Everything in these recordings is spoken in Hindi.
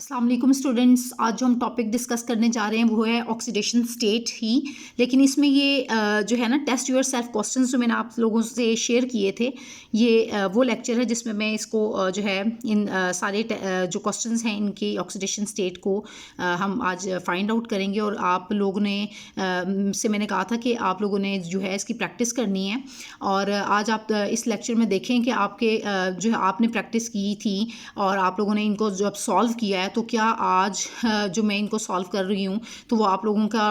अस्सलाम वालेकुम स्टूडेंट्स। आज जो हम टॉपिक डिस्कस करने जा रहे हैं वो है ऑक्सीडेशन स्टेट ही, लेकिन इसमें ये जो है ना टेस्ट योर सेल्फ क्वेश्चंस जो मैंने आप लोगों से शेयर किए थे, ये वो लेक्चर है जिसमें मैं इसको जो है इन सारे जो क्वेश्चंस हैं इनकी ऑक्सीडेशन स्टेट को हम आज फाइंड आउट करेंगे। और आप लोगों ने से मैंने कहा था कि आप लोगों ने जो है इसकी प्रैक्टिस करनी है, और आज आप इस लेक्चर में देखें कि आपके जो है आपने प्रैक्टिस की थी और आप लोगों ने इनको जब सॉल्व किया है तो क्या आज जो मैं इनको सॉल्व कर रही हूँ तो वो आप लोगों का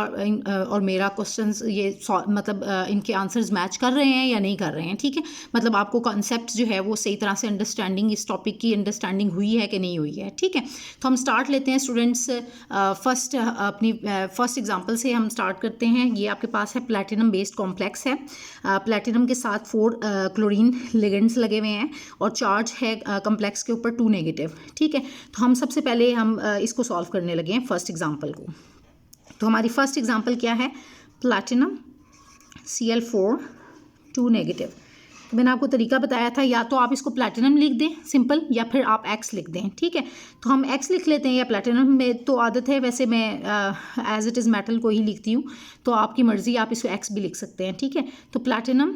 और मेरा क्वेश्चंस ये मतलब इनके आंसर्स मैच कर रहे हैं या नहीं कर रहे हैं। ठीक है, मतलब आपको कॉन्सेप्ट जो है वो सही तरह से अंडरस्टैंडिंग, इस टॉपिक की अंडरस्टैंडिंग हुई है कि नहीं हुई है। ठीक है, तो हम स्टार्ट लेते हैं स्टूडेंट्स। अपनी फर्स्ट एग्जाम्पल से हम स्टार्ट करते हैं। ये आपके पास है प्लैटिनम बेस्ड कॉम्प्लेक्स है। प्लैटिनम के साथ 4 क्लोरीन लिगेंड्स लगे हुए हैं और चार्ज है कॉम्प्लेक्स के ऊपर 2 नेगेटिव। ठीक है, तो हम सबसे पहले हम इसको सॉल्व करने लगे हैं फर्स्ट एग्जांपल को। तो हमारी फर्स्ट एग्जांपल क्या है? Platinum Cl4 2 negative. तो मैंने आपको तरीका बताया था, या तो आप इसको प्लैटिनम लिख दें सिंपल, या फिर आप X लिख दें। ठीक है, तो हम X लिख लेते हैं, या प्लैटिनम में तो आदत है, वैसे मैं एज इट इज़ मेटल को ही लिखती हूँ, तो आपकी मर्ज़ी, आप इसको X भी लिख सकते हैं। ठीक है, तो प्लैटिनम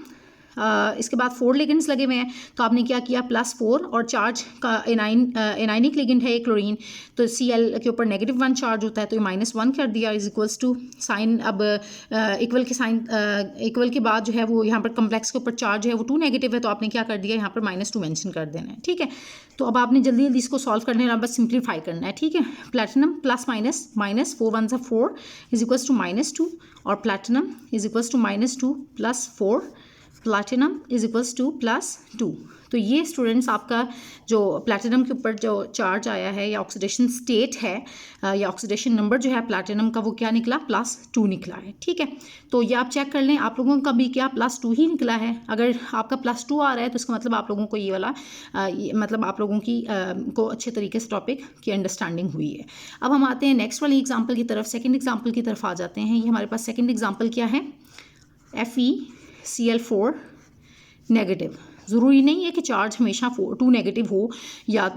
इसके बाद 4 लिगेंड्स लगे हुए हैं, तो आपने क्या किया +4 और चार्ज का एनाइनिक लिगेंड है क्लोरीन, तो Cl के ऊपर -1 चार्ज होता है, तो ये -1 कर दिया इज इक्वल्स टू साइन। अब इक्वल के साइन इक्वल के बाद जो है वो यहाँ पर कम्प्लेक्स के ऊपर चार्ज है वो 2 नेगेटिव है, तो आपने क्या कर दिया यहाँ पर -2 मेंशन कर देना है। ठीक है, तो अब आपने जल्दी जल्दी इसको सॉल्व करने है, बस सिंप्लीफाई करना है। ठीक है, platinum plus minus 4 1 4 is equals to -2 और platinum is equals to -2 + 4 platinum is equals to +2। तो ये स्टूडेंट्स आपका जो प्लैटिनम के ऊपर जो चार्ज आया है या ऑक्सीडेशन स्टेट है या ऑक्सीडेशन नंबर जो है प्लैटिनम का, वो क्या निकला? +2 निकला है। ठीक है, तो ये आप चेक कर लें, आप लोगों का भी क्या +2 ही निकला है। अगर आपका +2 आ रहा है तो इसका मतलब आप लोगों को ये वाला मतलब आप लोगों की को अच्छे तरीके से टॉपिक की अंडरस्टैंडिंग हुई है। अब हम आते हैं नेक्स्ट वाली एग्जाम्पल की तरफ, सेकेंड एग्जाम्पल की तरफ आ जाते हैं। ये हमारे पास सेकेंड एग्जाम्पल क्या है? FeCl4 negative. ज़रूरी नहीं है कि चार्ज हमेशा 2 नेगेटिव हो या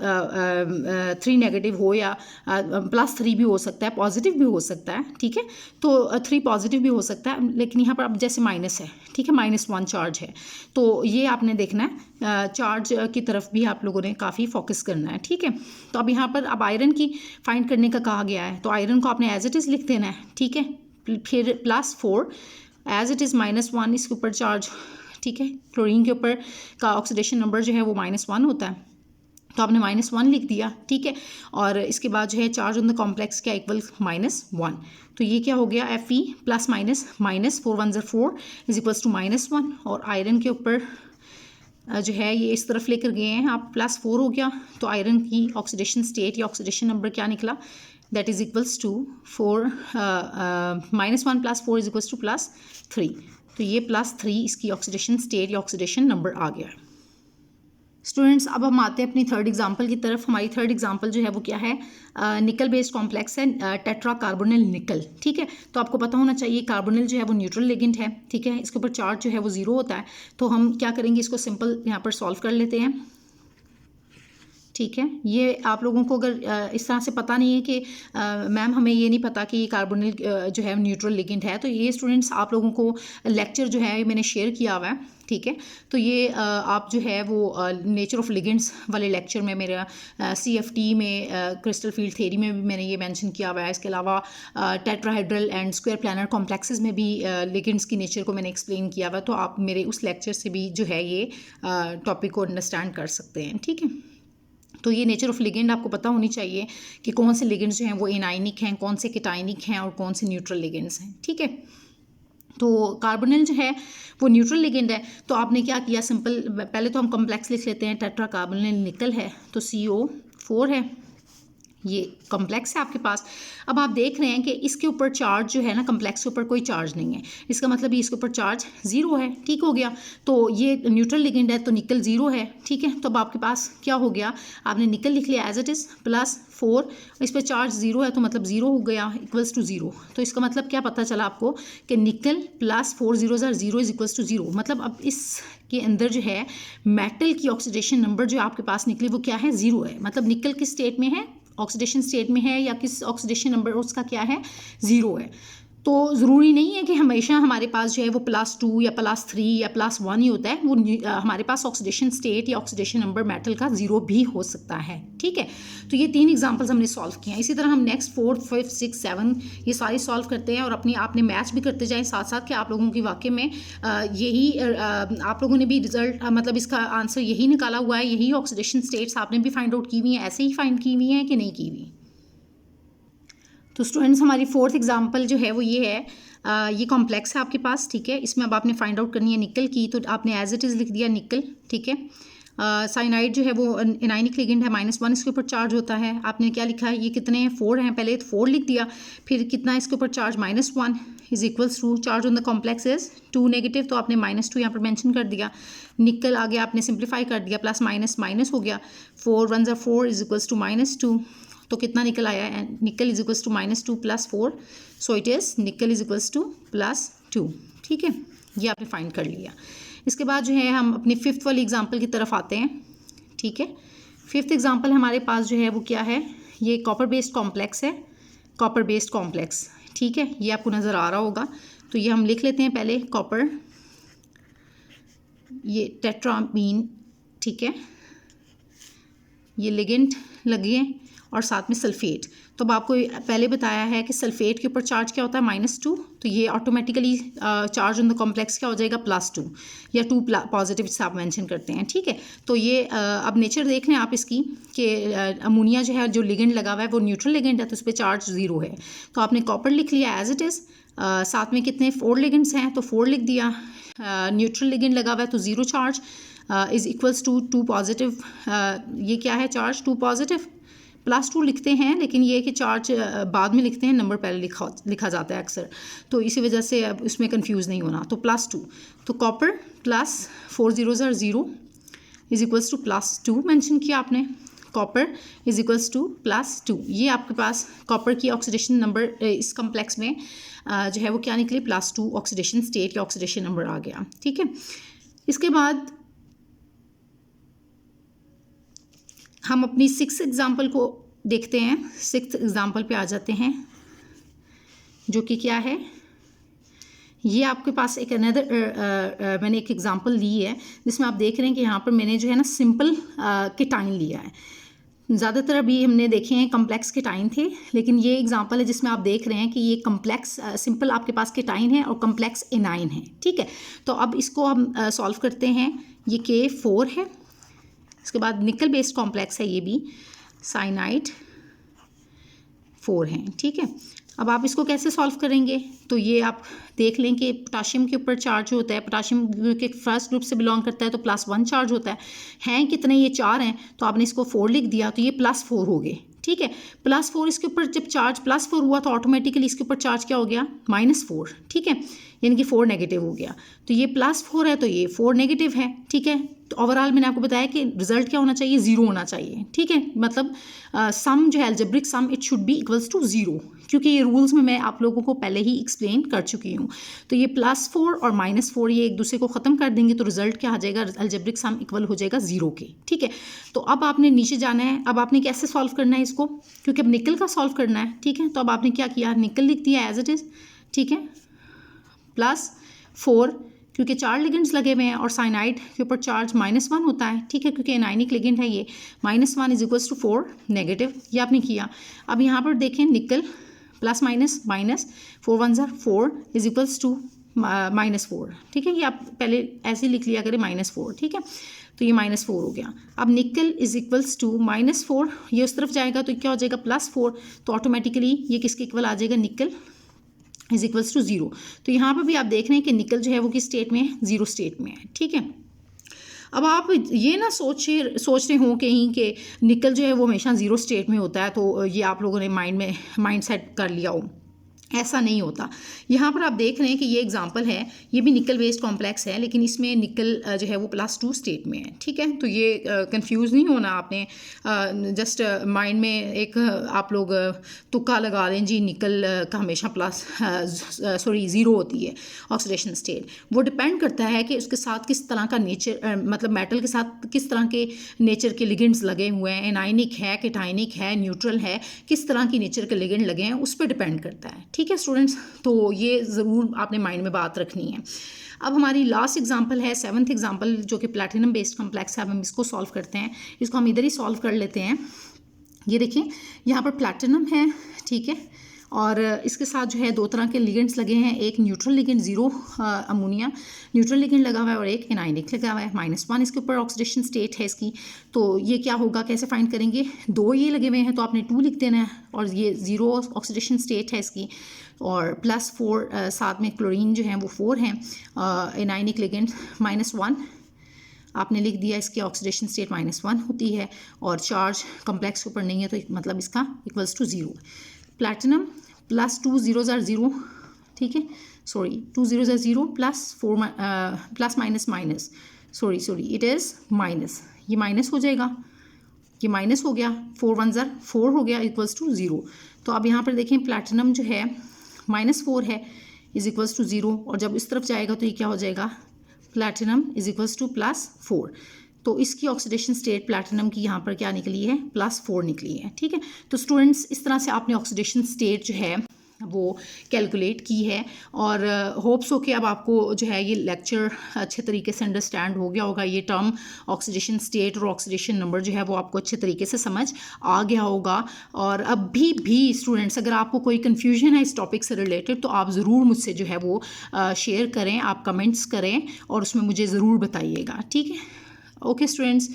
3 नेगेटिव हो, या +3 भी हो सकता है, पॉजिटिव भी हो सकता है। ठीक है, तो 3 पॉजिटिव भी हो सकता है, लेकिन यहाँ पर अब जैसे माइनस है, ठीक है, -1 चार्ज है, तो ये आपने देखना है चार्ज की तरफ भी आप लोगों ने काफ़ी फोकस करना है। ठीक है, तो अब यहाँ पर अब आयरन की फाइंड करने का कहा गया है, तो आयरन को आपने एज इट इज़ लिख देना है। ठीक है, फिर +4 एज इट इज़ -1 इसके ऊपर चार्ज। ठीक है, क्लोरीन के ऊपर का ऑक्सीडेशन नंबर जो है वो -1 होता है, तो आपने -1 लिख दिया। ठीक है, और इसके बाद जो है चार्ज ऑन द कॉम्प्लेक्स क्या इक्वल -1, तो ये क्या हो गया? Fe + -4 1 4 इज इक्वल्स टू -1, और आयरन के ऊपर जो है ये इस तरफ लेकर गए हैं आप, +4 हो गया, तो आयरन की ऑक्सीडेशन स्टेट या ऑक्सीडेशन नंबर क्या निकला? That is equals to 4 -1 + 4 is equals to +3, तो ये +3 इसकी ऑक्सीडेशन स्टेट या ऑक्सीडेशन नंबर आ गया। स्टूडेंट्स, अब हम आते हैं अपनी थर्ड एग्जांपल की तरफ। हमारी थर्ड एग्जांपल जो है वो क्या है? निकल बेस्ड कॉम्प्लेक्स है, टेट्रा कार्बोनिल निकल। ठीक है, तो आपको पता होना चाहिए कार्बोनिल जो है वो न्यूट्रल लिगेंड है। ठीक है, इसके ऊपर चार्ज जो है वो 0 होता है, तो हम क्या करेंगे, इसको सिंपल यहाँ पर सॉल्व कर लेते हैं। ठीक है, ये आप लोगों को अगर इस तरह से पता नहीं है कि मैम हमें ये नहीं पता कि कार्बोनिल जो है न्यूट्रल लिगेंड है, तो ये स्टूडेंट्स आप लोगों को लेक्चर जो है मैंने शेयर किया हुआ है। ठीक है, तो ये आप जो है वो नेचर ऑफ लिगेंड्स वाले लेक्चर में मेरा CFT में क्रिस्टल फील्ड थ्योरी में भी मैंने ये मेंशन किया हुआ है। इसके अलावा tetrahedral and square planar complexes में भी लिगेंड्स की नेचर को मैंने एक्सप्लेन किया हुआ है, तो आप मेरे उस लेक्चर से भी जो है ये टॉपिक को अंडरस्टैंड कर सकते हैं। ठीक है, तो ये नेचर ऑफ लिगेंड आपको पता होनी चाहिए कि कौन से लिगेंड्स जो हैं वो एनाइनिक हैं, कौन से केटाइनिक हैं और कौन से न्यूट्रल लिगेंड्स हैं। ठीक है, तो कार्बोनिल जो है वो न्यूट्रल लिगेंड है, तो आपने क्या किया, सिंपल पहले तो हम कॉम्प्लेक्स लिख लेते हैं। टेट्रा कार्बोनिल निकल है, तो CO4 है, ये कॉम्प्लेक्स है आपके पास। अब आप देख रहे हैं कि इसके ऊपर चार्ज जो है ना, कॉम्प्लेक्स के ऊपर कोई चार्ज नहीं है, इसका मतलब ये इसके ऊपर चार्ज 0 है। ठीक हो गया, तो ये न्यूट्रल लिगेंड है, तो निकल 0 है। ठीक है, तो अब आपके पास क्या हो गया, आपने निकल लिख लिया एज इट इज़ +4, इस पर चार्ज 0 है, तो मतलब 0 हो गया इक्वल्स टू 0। तो इसका मतलब क्या पता चला आपको कि निकल +4 0 0 इज इक्वल्स टू 0। मतलब अब इस के अंदर जो है मेटल की ऑक्सीडेशन नंबर जो आपके पास निकली वो क्या है? 0 है। मतलब निकल किस स्टेट में है? ऑक्सीडेशन स्टेट में है या किस ऑक्सीडेशन नंबर उसका क्या है, 0 है। तो ज़रूरी नहीं है कि हमेशा हमारे पास जो है वो +2 या +3 या +1 ही होता है। वो हमारे पास ऑक्सीडेशन स्टेट या ऑक्सीडेशन नंबर मेटल का 0 भी हो सकता है, ठीक है। तो ये 3 एग्जांपल्स हमने सॉल्व किए हैं। इसी तरह हम नेक्स्ट 4, 5, 6, 7 ये सारी सॉल्व करते हैं और अपनी आपने मैच भी करते जाएं साथ साथ कि आप लोगों की वाकई में यही आप लोगों ने भी रिजल्ट मतलब इसका आंसर यही निकाला हुआ है, यही ऑक्सीडेशन स्टेट्स आपने भी फाइंड आउट की हुई हैं, ऐसे ही फाइंड की हुई हैं कि नहीं की हुई। तो स्टूडेंट्स हमारी 4th एग्जांपल जो है वो ये है, ये कॉम्प्लेक्स है आपके पास, ठीक है। इसमें अब आपने फाइंड आउट करनी है निकल की, तो आपने एज इट इज़ लिख दिया निकल, ठीक है। साइनाइड जो है वो एनायनिक लिगेंड है, -1 इसके ऊपर चार्ज होता है। आपने क्या लिखा है, ये कितने हैं, 4 हैं, पहले तो 4 लिख दिया, फिर कितना इसके ऊपर charge, -1 is equals to charge on the complex is 2 negative, तो आपने -2 यहाँ पर मेंशन कर दिया। निकल आगे आपने सिंप्लीफाई कर दिया, प्लस माइनस माइनस हो गया, 4 1 4 इज इक्वल्स टू -2, तो कितना निकल आया है, nickel is equals to -2 + 4, so it is nickel is equals to +2, ठीक है। ये आपने फाइंड कर लिया। इसके बाद जो है हम अपनी 5th वाली एग्जांपल की तरफ आते हैं, ठीक है। 5th एग्जांपल हमारे पास जो है वो क्या है, ये कॉपर बेस्ड कॉम्प्लेक्स है, कॉपर बेस्ड कॉम्प्लेक्स, ठीक है। ये आपको नज़र आ रहा होगा, तो ये हम लिख लेते हैं पहले कॉपर, ये टेट्रामीन, ठीक है, ये लिगेंड लगे और साथ में सल्फेट। तो अब आपको पहले बताया है कि सल्फेट के ऊपर चार्ज क्या होता है, -2, तो ये automatically charge on the complex क्या हो जाएगा, +2 या 2 पॉजिटिव से आप मेंशन करते हैं, ठीक है। तो ये अब नेचर देख लें आप इसकी कि अमोनिया जो है जो लिगेंड लगा हुआ है वो न्यूट्रल लिगेंड है, तो उस पर चार्ज 0 है। तो आपने कॉपर लिख लिया एज इट इज़, साथ में कितने 4 लिगेंड्स हैं, तो 4 लिख दिया। न्यूट्रल लिगेंड लगा हुआ है तो 0 charge is equals to 2 positive, ये क्या है चार्ज 2 पॉजिटिव, +2 लिखते हैं, लेकिन ये कि चार्ज बाद में लिखते हैं, नंबर पहले लिखा जाता है अक्सर, तो इसी वजह से अब उसमें कंफ्यूज नहीं होना। तो +2, तो copper plus 4 0s are 0 is equals to +2 mention किया आपने, कॉपर इज इक्वल्स टू +2। ये आपके पास कॉपर की ऑक्सीडेशन नंबर इस कम्प्लेक्स में जो है वो क्या निकली, +2 ऑक्सीडेशन स्टेट या ऑक्सीडेशन नंबर आ गया, ठीक है। इसके बाद हम अपनी 6th एग्जाम्पल को देखते हैं। 6th एग्जाम्पल पे आ जाते हैं, जो कि क्या है, ये आपके पास एक अनदर मैंने एक एग्जाम्पल ली है जिसमें आप देख रहे हैं कि यहाँ पर मैंने जो है ना सिंपल केटाइन लिया है। ज़्यादातर अभी हमने देखे हैं कम्प्लेक्स केटाइन थे, लेकिन ये एग्जांपल है जिसमें आप देख रहे हैं कि ये कम्प्लेक्स सिंपल आपके पास केटाइन है और कम्प्लेक्स एनाइन है, ठीक है। तो अब इसको हम सॉल्व करते हैं। ये K4 है, इसके बाद निकल बेस्ड कॉम्प्लेक्स है, ये भी साइनाइड 4 हैं, ठीक है। अब आप इसको कैसे सॉल्व करेंगे, तो ये आप देख लें कि पोटाशियम के ऊपर चार्ज होता है, पोटाशियम के फर्स्ट ग्रुप से बिलोंग करता है तो +1 चार्ज होता है। हैं कितने, ये 4 हैं, तो आपने इसको 4 लिख दिया, तो ये +4 हो गए, ठीक है। +4 इसके ऊपर जब चार्ज +4 हुआ तो ऑटोमेटिकली इसके ऊपर चार्ज क्या हो गया, -4, ठीक है, यानी कि 4 नेगेटिव हो गया। तो ये +4 है तो ये 4 नेगेटिव है, ठीक है। तो ओवरऑल मैंने आपको बताया कि रिजल्ट क्या होना चाहिए, 0 होना चाहिए, ठीक है। मतलब सम जो है algebraic sum it should be equals to 0, क्योंकि ये रूल्स में मैं आप लोगों को पहले ही एक्सप्लेन कर चुकी हूँ। तो ये +4 और -4 ये एक दूसरे को ख़त्म कर देंगे तो रिजल्ट क्या आ जाएगा, अलजेब्रिक सम इक्वल हो जाएगा 0 के, ठीक है। तो अब आपने नीचे जाना है, अब आपने कैसे सॉल्व करना है इसको, क्योंकि अब निकल का सॉल्व करना है, ठीक है। तो अब आपने क्या किया, निकल लिख दिया एज इट इज़, ठीक है, +4 क्योंकि 4 लिगेंड्स लगे हुए हैं और साइनाइड के ऊपर चार्ज -1 होता है, ठीक है, क्योंकि एनायनिक लिगेंड है ये, -1 इज इक्वल्स टू 4 नेगेटिव, ये आपने किया। अब यहाँ पर देखें nickel plus minus 4 1 4 is equals to -4, ठीक है। ये आप पहले ऐसे लिख लिया करें -4, ठीक है। तो ये -4 हो गया। अब निकल इज इक्वल्स टू -4, ये उस तरफ जाएगा तो क्या हो जाएगा +4, तो ऑटोमेटिकली ये किसके इक्वल आ जाएगा, निकल इज इक्वल्स टू 0। तो यहाँ पर भी आप देख रहे हैं कि निकल जो है वो किस स्टेट में है, 0 स्टेट में है, ठीक है। अब आप ये ना सोच रहे हो कहीं कि निकल जो है वो हमेशा 0 स्टेट में होता है, तो ये आप लोगों ने माइंड सेट कर लिया हो। ऐसा नहीं होता। यहाँ पर आप देख रहे हैं कि ये एग्जांपल है, ये भी निकल बेस्ड कॉम्प्लेक्स है, लेकिन इसमें निकल जो है वो +2 स्टेट में है, ठीक है। तो ये कंफ्यूज नहीं होना आपने, जस्ट माइंड में एक आप लोग तुक्का लगा लें जी, निकल का हमेशा ज़ीरो होती है ऑक्सीडेशन स्टेट। वो डिपेंड करता है कि उसके साथ किस तरह का नेचर, मतलब मेटल के साथ किस तरह के नेचर के लिगेंड्स लगे हुए हैं, एनायनिक है, कैटायनिक है, न्यूट्रल है, किस तरह की नेचर के लिगेंड लगे हैं उस पर डिपेंड करता है, ठीक है स्टूडेंट्स। तो ये ज़रूर आपने माइंड में बात रखनी है। अब हमारी लास्ट एग्जांपल है, 7th एग्जांपल, जो कि प्लैटिनम बेस्ड कॉम्प्लेक्स है। अब हम इसको सॉल्व करते हैं, इसको हम इधर ही सॉल्व कर लेते हैं। ये देखिए यहाँ पर प्लैटिनम है, ठीक है, और इसके साथ जो है दो तरह के लिगेंड्स लगे हैं, एक neutral ligand zero ammonia neutral ligand लगा हुआ है और एक एनायनिक लगा हुआ है, -1 इसके ऊपर ऑक्सीडेशन स्टेट है इसकी। तो ये क्या होगा, कैसे फाइंड करेंगे, दो ये लगे हुए हैं तो आपने 2 लिख देना है, और ये 0 ऑक्सीडेशन स्टेट है इसकी, और +4 साथ में क्लोरीन जो है वो 4 हैं, एनायनिक लिगेंड -1 आपने लिख दिया, इसकी ऑक्सीडेशन स्टेट -1 होती है, और चार्ज कॉम्प्लेक्स के ऊपर नहीं है, तो मतलब इसका equals to 0। Platinum +2 zeros are 0, ठीक है, sorry 2 zeros are 0 +4 plus minus minus, sorry it is minus, ये माइनस हो जाएगा, ये माइनस हो गया, 4 1s are 4 हो गया, इक्वल्स टू 0। तो अब यहाँ पर देखें प्लैटिनम जो है -4 है, इज इक्वल्स टू 0, और जब इस तरफ जाएगा तो ये क्या हो जाएगा, प्लैटिनम इज इक्वल्स टू +4। तो इसकी ऑक्सीडेशन स्टेट प्लैटिनम की यहाँ पर क्या निकली है, +4 निकली है, ठीक है। तो स्टूडेंट्स इस तरह से आपने ऑक्सीडेशन स्टेट जो है वो कैलकुलेट की है, और होप्स हो कि अब आपको जो है ये लेक्चर अच्छे तरीके से अंडरस्टैंड हो गया होगा। ये टर्म ऑक्सीडेशन स्टेट और ऑक्सीडेशन नंबर जो है वो आपको अच्छे तरीके से समझ आ गया होगा। और अभी भी स्टूडेंट्स अगर आपको कोई कन्फ्यूजन है इस टॉपिक से रिलेटेड तो आप ज़रूर मुझसे जो है वो शेयर करें, आप कमेंट्स करें और उसमें मुझे ज़रूर बताइएगा, ठीक है। ओके स्टूडेंट्स,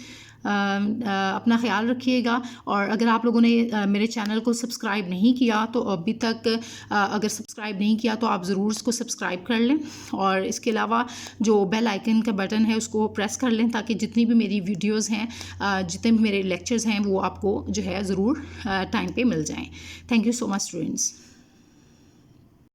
अपना ख्याल रखिएगा, और अगर आप लोगों ने मेरे चैनल को सब्सक्राइब नहीं किया तो अभी तक अगर सब्सक्राइब नहीं किया तो आप ज़रूर इसको सब्सक्राइब कर लें, और इसके अलावा जो बेल आइकन का बटन है उसको प्रेस कर लें, ताकि जितनी भी मेरी वीडियोस हैं, जितने भी मेरे लेक्चर्स हैं वो आपको जो है ज़रूर टाइम पे मिल जाएं। Thank you so much students.